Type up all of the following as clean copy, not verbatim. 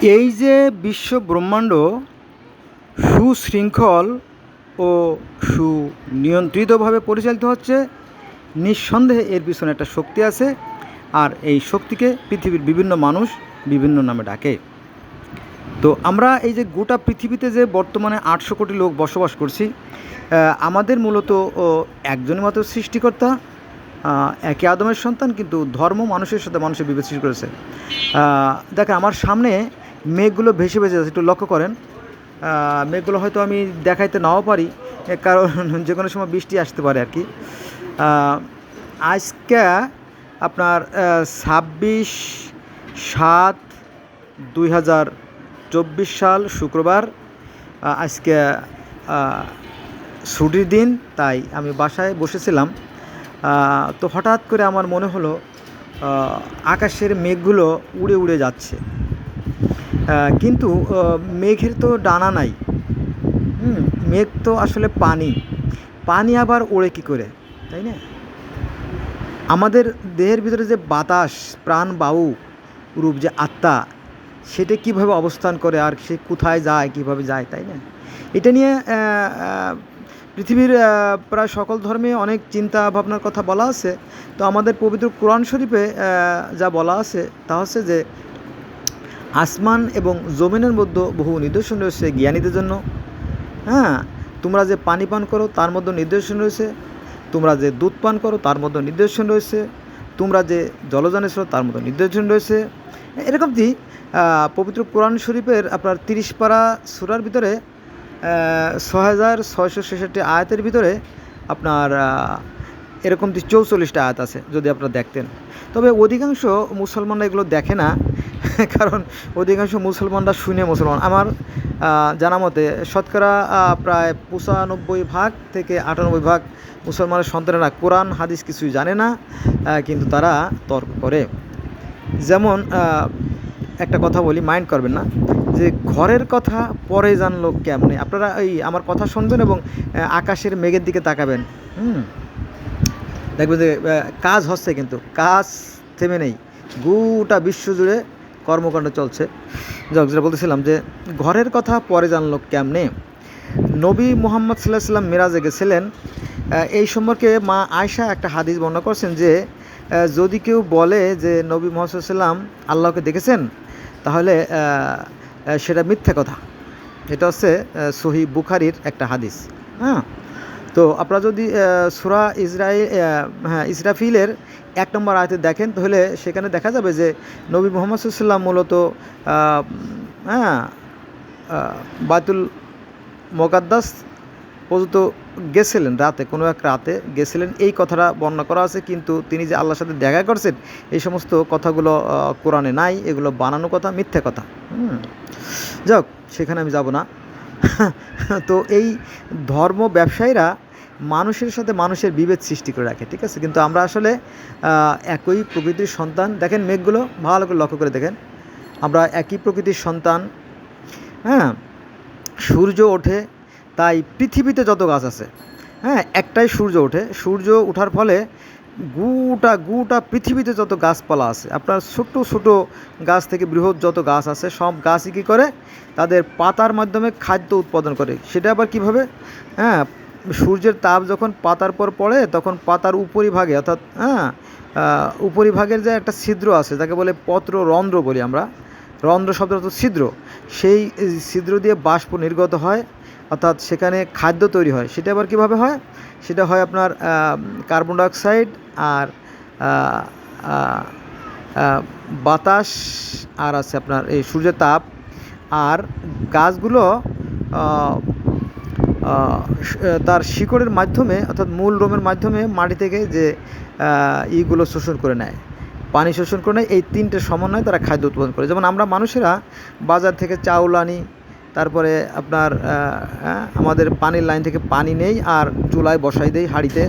এই যে বিশ্ব ব্রহ্মাণ্ড সুশৃঙ্খল ও সুনিয়ন্ত্রিতভাবে পরিচালিত হচ্ছে, নিঃসন্দেহে এর পিছনে একটা শক্তি আছে। আর এই শক্তিকে পৃথিবীর বিভিন্ন মানুষ বিভিন্ন নামে ডাকে। তো আমরা এই যে গোটা পৃথিবীতে যে বর্তমানে 800 কোটি লোক বসবাস করছি, আমাদের মূলত একজনই মাত্র সৃষ্টিকর্তা, একই আদমের সন্তান, কিন্তু ধর্ম মানুষের সাথে মানুষের বিভেদ সৃষ্টি করেছে। দেখেন আমার সামনে মেঘগুলো ভেসে ভেসে যাচ্ছে, একটু লক্ষ্য করেন। মেঘগুলো হয়তো আমি দেখাইতে নাও পারি, কারণ যে কোনো সময় বৃষ্টি আসতে পারে আর কি। আজকে আপনার 26/7/2024 সাল শুক্রবার। আজকে ছুটির দিন, তাই আমি বাসায় বসেছিলাম। তো হঠাৎ করে আমার মনে হলো আকাশের মেঘগুলো উড়ে উড়ে যাচ্ছে, কিন্তু মেঘের তো ডানা নাই। মেঘ তো আসলে পানি, পানি আবার ওড়ে কী করে, তাই না? আমাদের দেহের ভিতরে যে বাতাস, প্রাণ বায়ু রূপ যে আত্মা, সেটা কীভাবে অবস্থান করে আর সে কোথায় যায়, কীভাবে যায়, তাই না? এটা নিয়ে পৃথিবীর প্রায় সকল ধর্মে অনেক চিন্তা ভাবনার কথা বলা আছে। তো আমাদের পবিত্র কোরআন শরীফে যা বলা আছে তা হচ্ছে যে আসমান এবং জমিনের মধ্যে বহু নিদর্শন রয়েছে জ্ঞানীদের জন্য। তোমরা যে পানি পান করো তার মধ্যে নিদর্শন রয়েছে, তোমরা যে দুধ পান করো তার মধ্যে নিদর্শন রয়েছে, তোমরা যে জলযানে ছো তার মধ্যে নিদর্শন রয়েছে। এরকমটি পবিত্র কোরআন শরীফের আপনার 30 পারা সূরার ভিতরে 6666 আয়াতের ভিতরে আপনার এরকমটি 44টা আয়াত আছে, যদি আপনারা দেখতেন। তবে অধিকাংশ মুসলমানরা এগুলো দেখে না, কারণ অধিকাংশ মুসলমানরা শুনে মুসলমান। আমার জানা মতে শতকরা প্রায় 95 থেকে 98 মুসলমানের সন্তানেরা কোরআন হাদিস কিছুই জানে না, কিন্তু তারা তর্ক করে। যেমন একটা কথা বলি, মাইন্ড করবেন না, যে ঘরের কথা পরে জানলো কেমনে। আপনারা এই আমার কথা শুনবেন এবং আকাশের মেঘের দিকে তাকাবেন, দেখবেন যে কাজ হচ্ছে, কিন্তু কাজ থেমে নেই, গোটা বিশ্বজুড়ে কর্মকাণ্ড চলছে। যেটা বলতেছিলাম যে ঘরের কথা পরে জানলো কেমনে। নবী মুহাম্মদ সাল্লাল্লাহু আলাইহি ওয়াসাল্লাম মেরাজে গেছিলেন। এই সম্পর্কে মা আয়েশা একটা হাদিস বর্ণনা করছেন যে যদি কেউ বলে যে নবী মুহাম্মদ সাল্লাল্লাহু আলাইহি ওয়াসাল্লাম আল্লাহকে দেখেছেন, তাহলে সেটা মিথ্যা কথা। এটা হচ্ছে সহিহ বুখারীর একটা হাদিস। তো আপনারা যদি সূরা ইসরাফিলের 1 নম্বর আয়াতে দেখেন, তাহলে সেখানে দেখা যাবে যে নবী মুহাম্মদ সাল্লাল্লাহু আলাইহি ওয়াসাল্লাম মূলত বাইতুল মুকাদ্দাস পর্যন্ত গেছিলেন, রাতে কোনো এক রাতে গেছিলেন, এই কথাটা বর্ণনা করা আছে। কিন্তু তিনি যে আল্লাহর সাথে দেখা করছেন, এই সমস্ত কথাগুলো কোরআনে নাই, এগুলো বানানো কথা, মিথ্যা কথা। যাক, সেখানে আমি যাব না। তো এই ধর্ম ব্যবসায়ীরা মানুষের সাথে মানুষের বিভেদ সৃষ্টি করে রাখে, ঠিক আছে? কিন্তু আমরা আসলে একই প্রকৃতির সন্তান। দেখেন মেঘগুলো ভালো করে লক্ষ্য করে দেখেন, আমরা একই প্রকৃতির সন্তান। সূর্য ওঠে, তাই পৃথিবীতে যত গাছ আছে, একটাই সূর্য ওঠে। সূর্য ওঠার ফলে গোটা পৃথিবীতে যত গাছপালা আছে, আপনার ছোট ছোট গাছ থেকে বৃহৎ যত গাছ আছে, সব গাছই কী করে, তাদের পাতার মাধ্যমে খাদ্য উৎপাদন করে। সেটা আবার কীভাবে? সূর্যের তাপ যখন পাতার পর পড়ে, তখন পাতার উপরিভাগে, অর্থাৎ উপরিভাগের যে একটা ছিদ্র আছে, যাকে বলে পত্ররন্ধ্র বলি আমরা, রন্ধ্র শব্দ অর্থ ছিদ্র, সেই ছিদ্র দিয়ে বাষ্প নির্গত হয়, অর্থাৎ সেখানে খাদ্য তৈরি হয়। সেটা আবার কীভাবে হয়? সেটা হয় আপনার কার্বন ডাইঅক্সাইড আর বাতাস, আর আছে আপনার এই সূর্যের তাপ, আর গাছগুলো তার শিকড়ের মাধ্যমে, অর্থাৎ মূল রোমের মাধ্যমে মাটি থেকে যে ইগুলো শোষণ করে নেয়, পানি শোষণ করে নেয়। এই 3টে সমন্বয়ে তারা খাদ্য উৎপাদন করে। যেমন আমরা মানুষেরা বাজার থেকে চাউল আনি, তারপরে আপনার আমাদের পানির লাইন থেকে পানি নেই, আর চুলায় বসাই দেই, হাঁড়িতে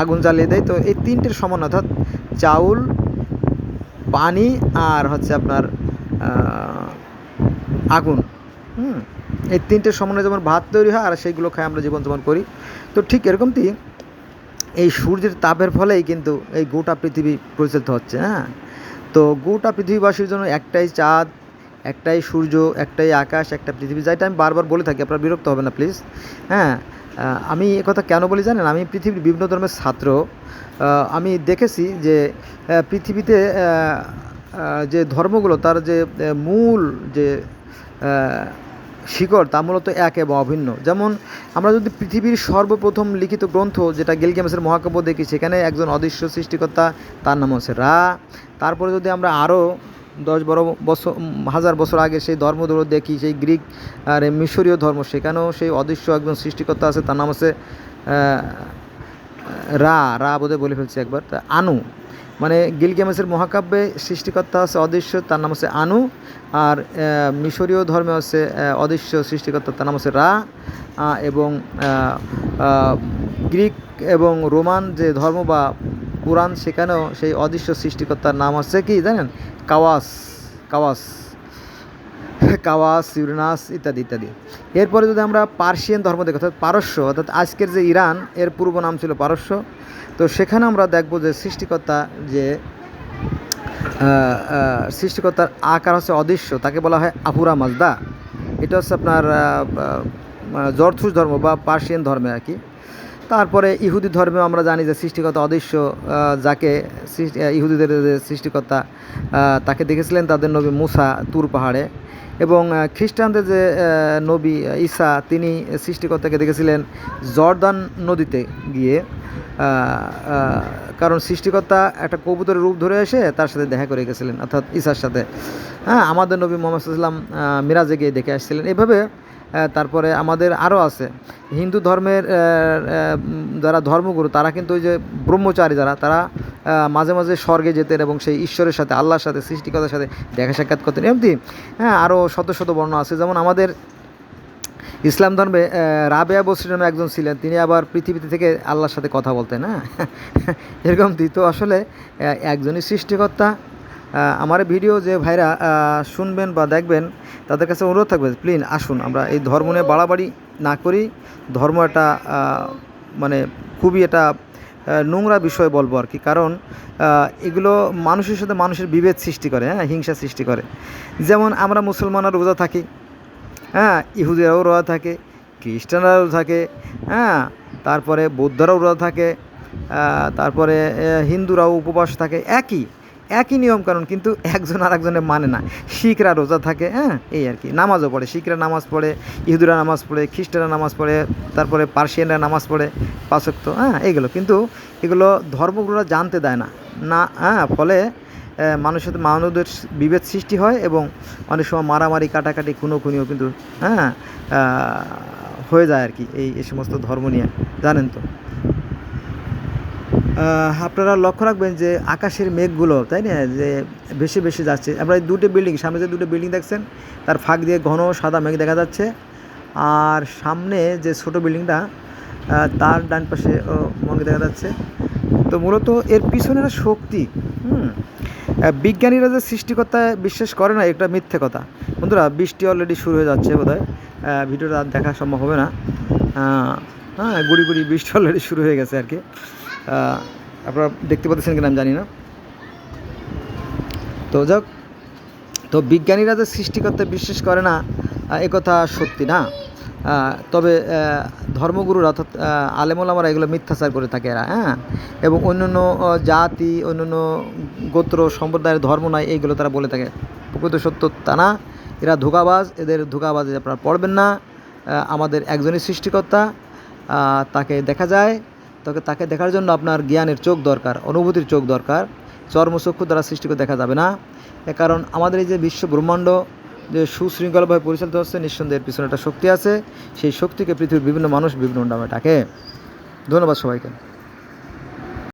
আগুন জ্বালিয়ে দেয়। তো এই 3টের সমন্বয়, অর্থাৎ চাউল, পানি আর হচ্ছে আপনার আগুন, এই 3টের সমন্বয়ে যেমন ভাত তৈরি হয়, আর সেইগুলো খাই আমরা জীবনযাপন করি। তো ঠিক এরকমটি এই সূর্যের তাপের ফলেই কিন্তু এই গোটা পৃথিবী পরিচালিত হচ্ছে। তো গোটা পৃথিবীবাসীর জন্য একটাই চাঁদ, একটাই সূর্য, একটাই আকাশ, একটা পৃথিবী, যেটা আমি বারবার বলে থাকি, আপনারা বিরক্ত হবেন না প্লিজ। হ্যাঁ, আমি একথা কেন বলি জানেন? আমি পৃথিবীর বিভিন্ন ধর্মের ছাত্র। আমি দেখেছি যে পৃথিবীতে যে ধর্মগুলো তার যে মূল যে শিকড় তা মূলত এক এবং অভিন্ন। যেমন আমরা যদি পৃথিবীর সর্বপ্রথম লিখিত গ্রন্থ যেটা গিলগামেশের মহাকাব্য দেখি, সেখানে একজন অদৃশ্য সৃষ্টিকর্তা, তার নাম হচ্ছে রা। তারপরে যদি আমরা আরও 10-12 হাজার বছর আগে সেই ধর্মগুলো দেখি, সেই গ্রিক আর মিশরীয় ধর্ম, সেখানেও সেই অদৃশ্য একজন সৃষ্টিকর্তা আছে, তার নাম হচ্ছে রা বোধহয় বলে ফেলছি একবার, আনু। মানে গিলগামেশের মহাকাব্যে সৃষ্টিকর্তা আছে অদৃশ্য, তার নাম হচ্ছে আনু। আর মিশরীয় ধর্মে হচ্ছে অদৃশ্য সৃষ্টিকর্তা, তার নাম হচ্ছে রা। এবং গ্রিক এবং রোমান যে ধর্ম বা পুরাণ, সেখানেও সেই অদৃশ্য সৃষ্টিকর্তার নাম হচ্ছে কি জানেন? কাওয়াস কাওয়াস কাওয়াস, ইউরেনাস ইত্যাদি ইত্যাদি। এরপরে যদি আমরা পার্সিয়ান ধর্ম দেখি, অর্থাৎ পারস্য, অর্থাৎ আজকের যে ইরান, এর পূর্ব নাম ছিল পারস্য। তো সেখানে আমরা দেখব যে সৃষ্টিকর্তার আকার হচ্ছে অদৃশ্য, তাকে বলা হয় আহুরা মাজদা। এটা হচ্ছে আপনার জরথুস ধর্ম বা পার্সিয়ান ধর্মে আর কি। তারপরে ইহুদি ধর্মেও আমরা জানি যে সৃষ্টিকর্তা অদৃশ্য, যাকে ইহুদিদের যে সৃষ্টিকর্তা তাকে দেখেছিলেন তাদের নবী মুসা তুর পাহাড়ে। এবং খ্রিস্টানদের যে নবী ঈসা, তিনি সৃষ্টিকর্তাকে দেখেছিলেন জর্দান নদীতে গিয়ে। কারণ সৃষ্টিকর্তা একটা কবুতরের রূপ ধরে এসে তার সাথে দেখা করে গেছিলেন, অর্থাৎ ঈসার সাথে। হ্যাঁ, আমাদের নবী মুহাম্মদ সাল্লাল্লাহু আলাইহি ওয়াসাল্লাম মিরাজে গিয়ে দেখে আসছিলেন। এভাবে তারপরে আমাদের আরও আছে হিন্দু ধর্মের যারা ধর্মগুরু, তারা কিন্তু ওই যে ব্রহ্মচারী যারা, তারা মাঝে মাঝে স্বর্গে যেতেন এবং সেই ঈশ্বরের সাথে, আল্লাহর সাথে, সৃষ্টিকর্তার সাথে দেখা সাক্ষাৎ করতেন। এমনি হ্যাঁ, আরও শত শত বর্ণ আছে। যেমন আমাদের ইসলাম ধর্মে রাবেয়া বসরি নামে একজন ছিলেন, তিনি আবার পৃথিবীতে থেকে আল্লাহর সাথে কথা বলতেন। হ্যাঁ, এরকম তো আসলে একজনই সৃষ্টিকর্তা। আমার ভিডিও যে ভাইরা শুনবেন বা দেখবেন, তাদের কাছে অনুরোধ থাকবে, প্লিজ আসুন আমরা এই ধর্ম নিয়ে বাড়াবাড়ি না করি। ধর্ম একটা মানে খুবই একটা নোংরা বিষয় বলবো আর কি। কারণ এগুলো মানুষের সাথে মানুষের বিভেদ সৃষ্টি করে, হ্যাঁ, হিংসা সৃষ্টি করে। যেমন আমরা মুসলমানরা রোজা থাকি, হ্যাঁ, ইহুদিরাও রোজা থাকে, খ্রিস্টানরাও থাকে, হ্যাঁ, তারপরে বৌদ্ধরাও রোজা থাকে, তারপরে হিন্দুরাও উপবাস থাকে, একই নিয়মকানুন, কিন্তু একজন আর একজনের মানে না। শিখরা রোজা থাকে, হ্যাঁ, এই আর কি। নামাজও পড়ে, শিখরা নামাজ পড়ে, ইহুদিরা নামাজ পড়ে, খ্রিস্টানরা নামাজ পড়ে, তারপরে পার্সিয়ানরা নামাজ পড়ে 5 ওয়াক্ত, হ্যাঁ, এইগুলো। কিন্তু এগুলো ধর্মগুলোরা জানতে দেয় না, হ্যাঁ, ফলে মানুষের সাথে মানবদের বিভেদ সৃষ্টি হয় এবং অনেক সময় মারামারি, কাটাকাটি, খুনোখুনিও কিন্তু হ্যাঁ হয়ে যায় আর কি এই সমস্ত ধর্ম নিয়ে, জানেন তো। আপনারা লক্ষ্য রাখবেন যে আকাশের মেঘগুলো, তাই না, যে ভেসে ভেসে যাচ্ছে। আমরা এই দুটো বিল্ডিং, সামনে যে দুটো বিল্ডিং দেখছেন, তার ফাঁক দিয়ে ঘন সাদা মেঘ দেখা যাচ্ছে। আর সামনে যে ছোট বিল্ডিংটা, তার ডান পাশে মেঘ দেখা যাচ্ছে। তো মূলত এর পিছনে একটা শক্তি। বিজ্ঞানীরা যে সৃষ্টিকর্তায় বিশ্বাস করে না, এটা মিথ্যে কথা। বন্ধুরা, বৃষ্টি অলরেডি শুরু হয়ে যাচ্ছে বোধহয়, ভিডিওটা আর দেখা সম্ভব হবে না। হ্যাঁ, গুড়ি গুড়ি বৃষ্টি অলরেডি শুরু হয়ে গেছে আর কি। আপনারা দেখতে পাচ্ছেন কিনা আমি জানি না। তো যাক, তো বিজ্ঞানীরা যে সৃষ্টিকর্তায় বিশ্বাস করে না, একথা সত্যি না। তবে ধর্মগুরুরা, অর্থাৎ আলেমোলামারা, এগুলো মিথ্যাচার করে থাকে এরা, হ্যাঁ। এবং অন্যান্য জাতি, অন্যান্য গোত্র সম্প্রদায়ের ধর্ম নয়, এইগুলো তারা বলে থাকে। প্রকৃত সত্য তা না, এরা ধোঁকাবাজ। এদের ধোঁকাবাজে আপনারা পড়বেন না। আমাদের একজনই সৃষ্টিকর্তা, তাকে দেখা যায়। তাকে দেখার জন্য আপনার জ্ঞানের চোখ দরকার, অনুভূতির চোখ দরকার। চর্মচক্ষু দ্বারা সৃষ্টি করে দেখা যাবে না। কারণ আমাদের এই যে বিশ্ব ব্রহ্মাণ্ড যে সুশৃঙ্খলভাবে পরিচালিত হচ্ছে, নিঃসন্দেহের পিছনে একটা শক্তি আছে। সেই শক্তিকে পৃথিবীর বিভিন্ন মানুষ বিভিন্ন নামে ডাকে। ধন্যবাদ সবাইকে।